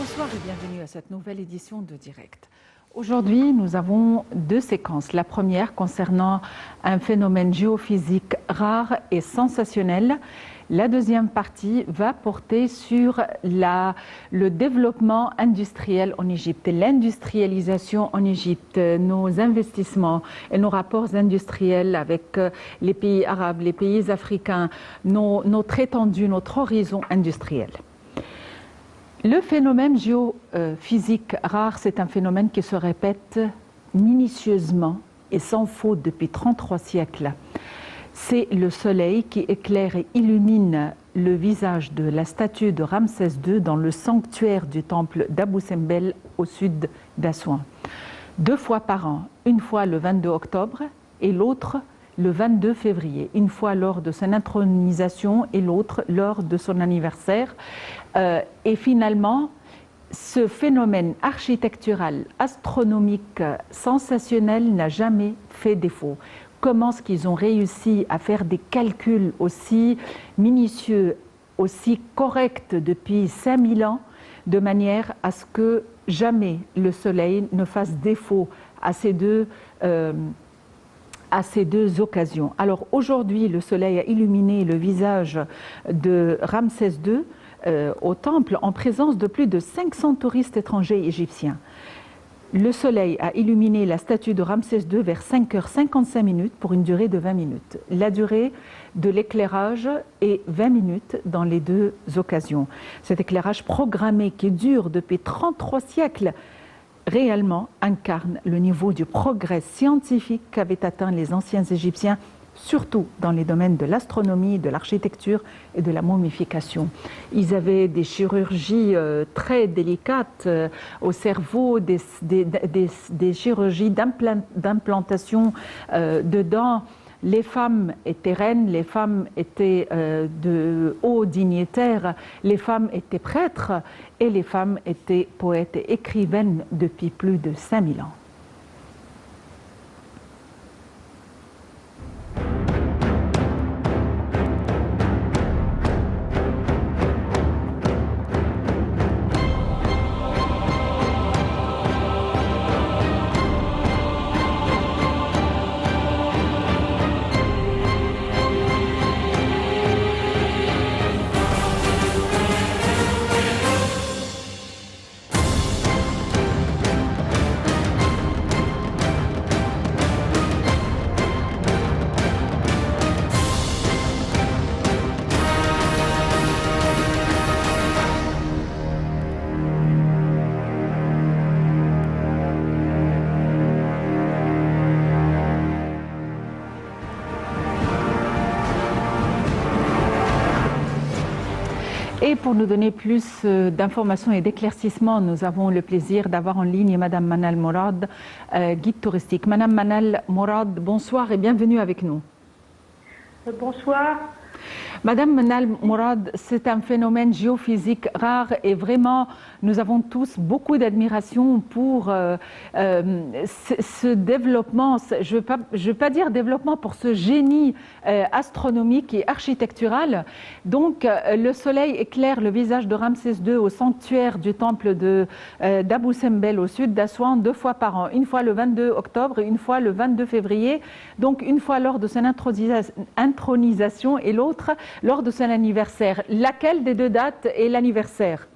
Bonsoir et bienvenue à cette nouvelle édition de Direct. Aujourd'hui, nous avons deux séquences. La première concernant un phénomène géophysique rare et sensationnel. La deuxième partie va porter sur le développement industriel en Égypte, l'industrialisation en Égypte, nos investissements et nos rapports industriels avec les pays arabes, les pays africains, notre étendue, notre horizon industriel. Le phénomène géophysique rare, c'est un phénomène qui se répète minutieusement et sans faute depuis 33 siècles. C'est le soleil qui éclaire et illumine le visage de la statue de Ramsès II dans le sanctuaire du temple d'Abou Simbel au sud d'Assouan. 2 fois par an, une fois le 22 octobre et l'autre le 22 février, une fois lors de son intronisation et l'autre lors de son anniversaire. Et finalement, ce phénomène architectural, astronomique, sensationnel n'a jamais fait défaut. Comment est-ce qu'ils ont réussi à faire des calculs aussi minutieux, aussi corrects depuis 5000 ans, de manière à ce que jamais le soleil ne fasse défaut à ces deux occasions. Alors aujourd'hui, le soleil a illuminé le visage de Ramsès II au temple en présence de plus de 500 touristes étrangers égyptiens. Le soleil a illuminé la statue de Ramsès II vers 5h55 pour une durée de 20 minutes. La durée de l'éclairage est 20 minutes dans les deux occasions. Cet éclairage programmé qui dure depuis 33 siècles réellement incarne le niveau du progrès scientifique qu'avaient atteint les anciens Égyptiens, surtout dans les domaines de l'astronomie, de l'architecture et de la momification. Ils avaient des chirurgies très délicates au cerveau, des chirurgies d'implantation de dents. Les femmes étaient reines, les femmes étaient de hauts dignitaires, les femmes étaient prêtres et les femmes étaient poètes et écrivaines depuis plus de 5000 ans. Et pour nous donner plus d'informations et d'éclaircissements, nous avons le plaisir d'avoir en ligne Madame Manal Mourad, guide touristique. Madame Manal Mourad, bonsoir et bienvenue avec nous. Bonsoir. Madame Manal Mourad, c'est un phénomène géophysique rare et vraiment, nous avons tous beaucoup d'admiration pour ce développement, je ne veux pas dire développement, pour ce génie astronomique et architectural. Donc, le soleil éclaire le visage de Ramsès II au sanctuaire du temple d'Abou Simbel au sud d'Assouan 2 fois par an, une fois le 22 octobre et une fois le 22 février, donc une fois lors de son intronisation et l'autre lors de son anniversaire. Laquelle des deux dates est l'anniversaire?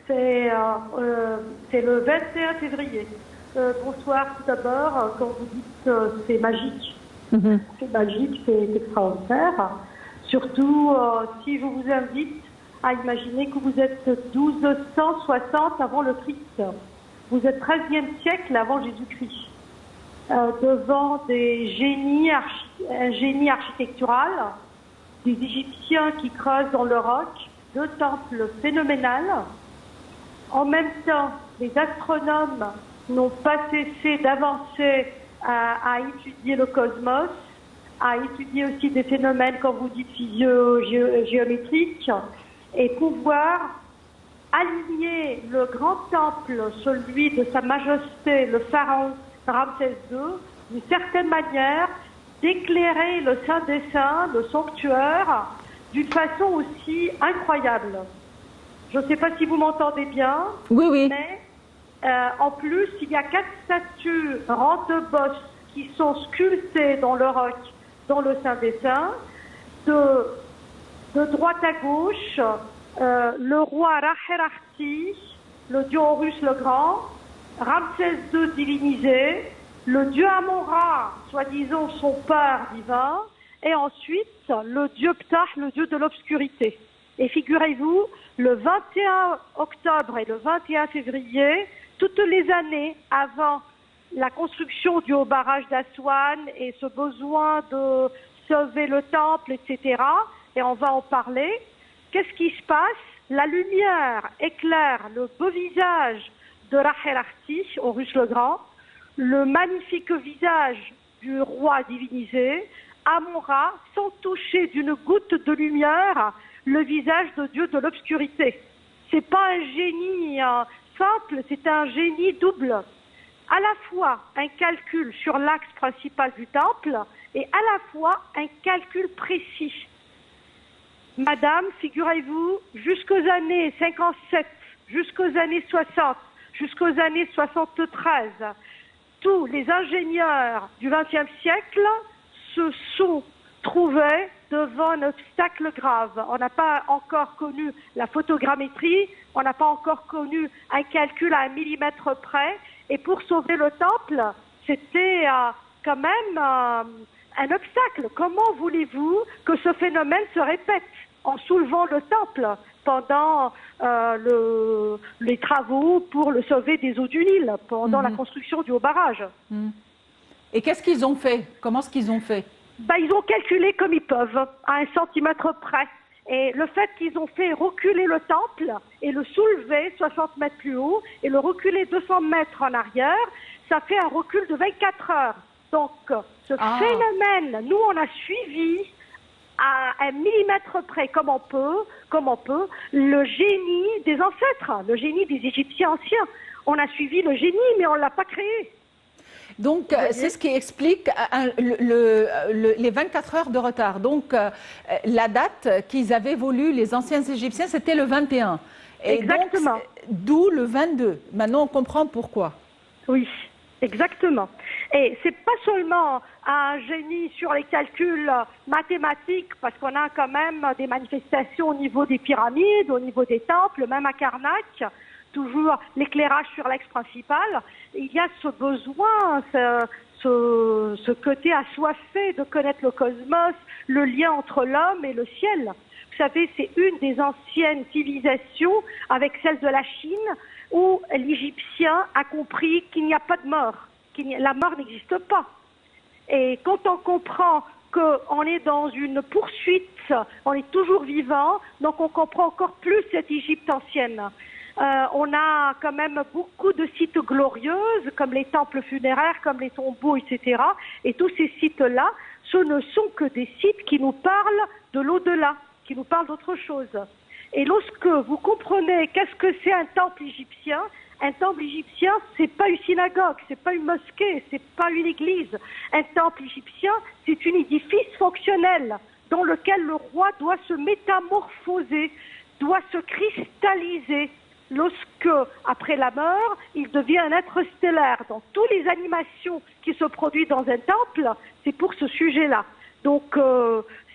C'est le 21 février. Bonsoir tout d'abord. Quand vous dites c'est magique, c'est magique, c'est extraordinaire. Surtout si je vous invite à imaginer que vous êtes 1260 avant le Christ. Vous êtes 13e siècle avant Jésus-Christ. Devant un génie architectural, des Égyptiens qui creusent dans le roc, 2 temples phénoménales. En même temps, les astronomes n'ont pas cessé d'avancer à étudier le cosmos, à étudier aussi des phénomènes, comme vous dites, physio-géométriques, et pouvoir aligner le grand temple, celui de Sa Majesté, le pharaon Ramsès II, d'une certaine manière, d'éclairer le Saint des Saints, le sanctuaire, d'une façon aussi incroyable. Je ne sais pas si vous m'entendez bien. Oui, oui. Mais en plus, il y a 4 statues rente-bosse qui sont sculptées dans le roc, dans le Saint des Saints. De droite à gauche, le roi Raherarti, le dieu Horus le Grand, Ramsès II divinisé, le dieu Amon-Ra, soi-disant son père divin, et ensuite le dieu Ptah, le dieu de l'obscurité. Et figurez-vous, le 21 octobre et le 21 février, toutes les années avant la construction du haut barrage d'Aswan et ce besoin de sauver le temple, etc., et on va en parler, qu'est-ce qui se passe? La lumière éclaire le beau visage de Raherarti, Horus le Grand, le magnifique visage du roi divinisé, Amon-Ra, sans toucher d'une goutte de lumière, le visage de Dieu de l'obscurité. C'est pas un génie simple, c'est un génie double. À la fois un calcul sur l'axe principal du temple et à la fois un calcul précis. Madame, figurez-vous, jusqu'aux années 57, jusqu'aux années 60, jusqu'aux années 73, tous les ingénieurs du XXe siècle se sont trouvés devant un obstacle grave. On n'a pas encore connu la photogrammétrie, on n'a pas encore connu un calcul à 1 millimètre près, et pour sauver le temple, c'était quand même un obstacle. Comment voulez-vous que ce phénomène se répète en soulevant le temple pendant les travaux pour le sauver des eaux du Nil, pendant la construction du haut barrage? Et qu'est-ce qu'ils ont fait? Comment est-ce qu'ils ont fait? Ils ont calculé comme ils peuvent, à 1 centimètre près. Et le fait qu'ils ont fait reculer le temple et le soulever 60 mètres plus haut et le reculer 200 mètres en arrière, ça fait un recul de 24 heures. Donc, ce phénomène, nous, on a suivi à 1 millimètre près, comme on peut, le génie des ancêtres, le génie des Égyptiens anciens. On a suivi le génie, mais on ne l'a pas créé. Donc, c'est ce qui explique les 24 heures de retard. Donc, la date qu'ils avaient voulu, les anciens Égyptiens, c'était le 21. Et exactement. D'où le 22. Maintenant, on comprend pourquoi. Oui, exactement. Et c'est pas seulement un génie sur les calculs mathématiques, parce qu'on a quand même des manifestations au niveau des pyramides, au niveau des temples, même à Karnak, toujours l'éclairage sur l'axe principal. Il y a ce besoin, ce côté assoiffé de connaître le cosmos, le lien entre l'homme et le ciel. Vous savez, c'est une des anciennes civilisations, avec celle de la Chine, où l'Égyptien a compris qu'il n'y a pas de mort, la mort n'existe pas. Et quand on comprend qu'on est dans une poursuite, on est toujours vivant, donc on comprend encore plus cette Égypte ancienne. On a quand même beaucoup de sites glorieux, comme les temples funéraires, comme les tombeaux, etc. Et tous ces sites-là, ce ne sont que des sites qui nous parlent de l'au-delà, qui nous parlent d'autre chose. Et lorsque vous comprenez qu'est-ce que c'est un temple égyptien, c'est pas une synagogue, c'est pas une mosquée, c'est pas une église. Un temple égyptien, c'est un édifice fonctionnel dans lequel le roi doit se métamorphoser, doit se cristalliser. Lorsque, après la mort, il devient un être stellaire. Dans toutes les animations qui se produisent dans un temple, c'est pour ce sujet-là. Donc,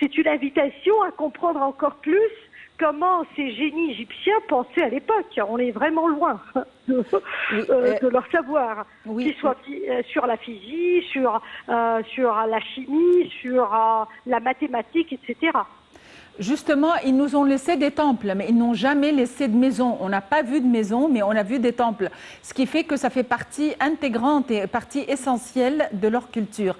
c'est une invitation à comprendre encore plus comment ces génies égyptiens pensaient à l'époque. On est vraiment loin de leur savoir, qu'ils soient sur la physique, sur la chimie, sur la mathématique, etc. Justement, ils nous ont laissé des temples, mais ils n'ont jamais laissé de maison. On n'a pas vu de maison, mais on a vu des temples. Ce qui fait que ça fait partie intégrante et partie essentielle de leur culture.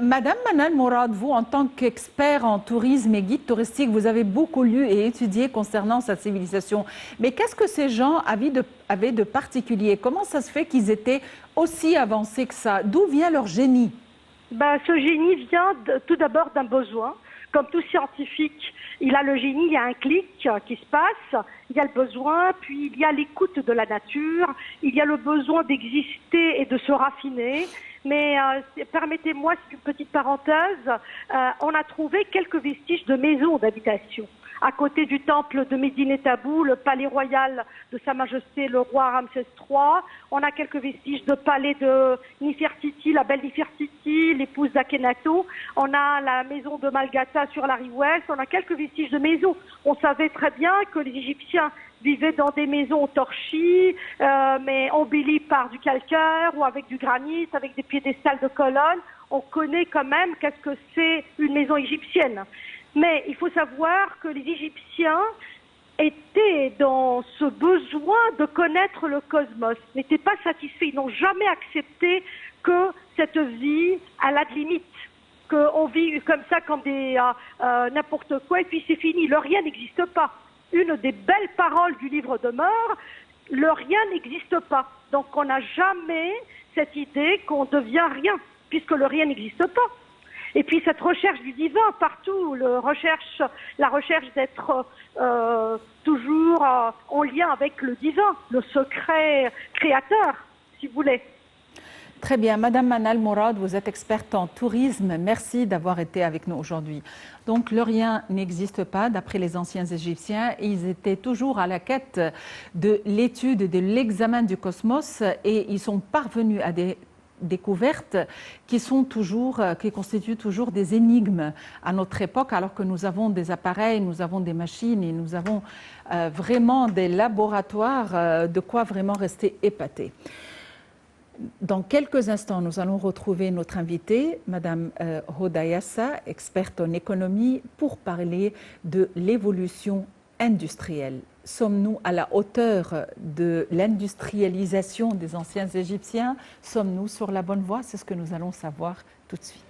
Madame Manal Mourad, vous, en tant qu'expert en tourisme et guide touristique, vous avez beaucoup lu et étudié concernant sa civilisation. Mais qu'est-ce que ces gens avaient de particulier? Comment ça se fait qu'ils étaient aussi avancés que ça? D'où vient leur génie? Ce génie vient tout d'abord d'un besoin. Comme tout scientifique, il a le génie, il y a un clic qui se passe, il y a le besoin, puis il y a l'écoute de la nature, il y a le besoin d'exister et de se raffiner. Mais permettez-moi, c'est une petite parenthèse, on a trouvé quelques vestiges de maisons d'habitation. à côté du temple de Médine Tabou, le palais royal de Sa Majesté le roi Ramsès III. On a quelques vestiges de palais de Nefertiti, la belle Nefertiti, l'épouse d'Akhenaton. On a la maison de Malgata sur la rive ouest. On a quelques vestiges de maisons. On savait très bien que les Égyptiens vivaient dans des maisons torchies, mais embellies par du calcaire ou avec du granit, avec des piédestals de colonnes. On connaît quand même qu'est-ce que c'est une maison égyptienne. Mais il faut savoir que les Égyptiens étaient dans ce besoin de connaître le cosmos, n'étaient pas satisfaits, ils n'ont jamais accepté que cette vie a la limite, qu'on vit comme ça comme des n'importe quoi et puis c'est fini, le rien n'existe pas. Une des belles paroles du livre de mort, le rien n'existe pas. Donc on n'a jamais cette idée qu'on devient rien, puisque le rien n'existe pas. Et puis cette recherche du divin partout, la recherche d'être toujours en lien avec le divin, le secret créateur, si vous voulez. Très bien. Madame Manal Mourad, vous êtes experte en tourisme. Merci d'avoir été avec nous aujourd'hui. Donc, le rien n'existe pas, d'après les anciens Égyptiens. Ils étaient toujours à la quête de l'étude, de l'examen du cosmos et ils sont parvenus à des découvertes qui constituent toujours des énigmes à notre époque, alors que nous avons des appareils, nous avons des machines et nous avons vraiment des laboratoires, de quoi vraiment rester épatés. Dans quelques instants, nous allons retrouver notre invitée, Madame Hoda Yassa, experte en économie, pour parler de l'évolution industrielle. Sommes-nous à la hauteur de l'industrialisation des anciens Égyptiens? Sommes-nous sur la bonne voie? C'est ce que nous allons savoir tout de suite.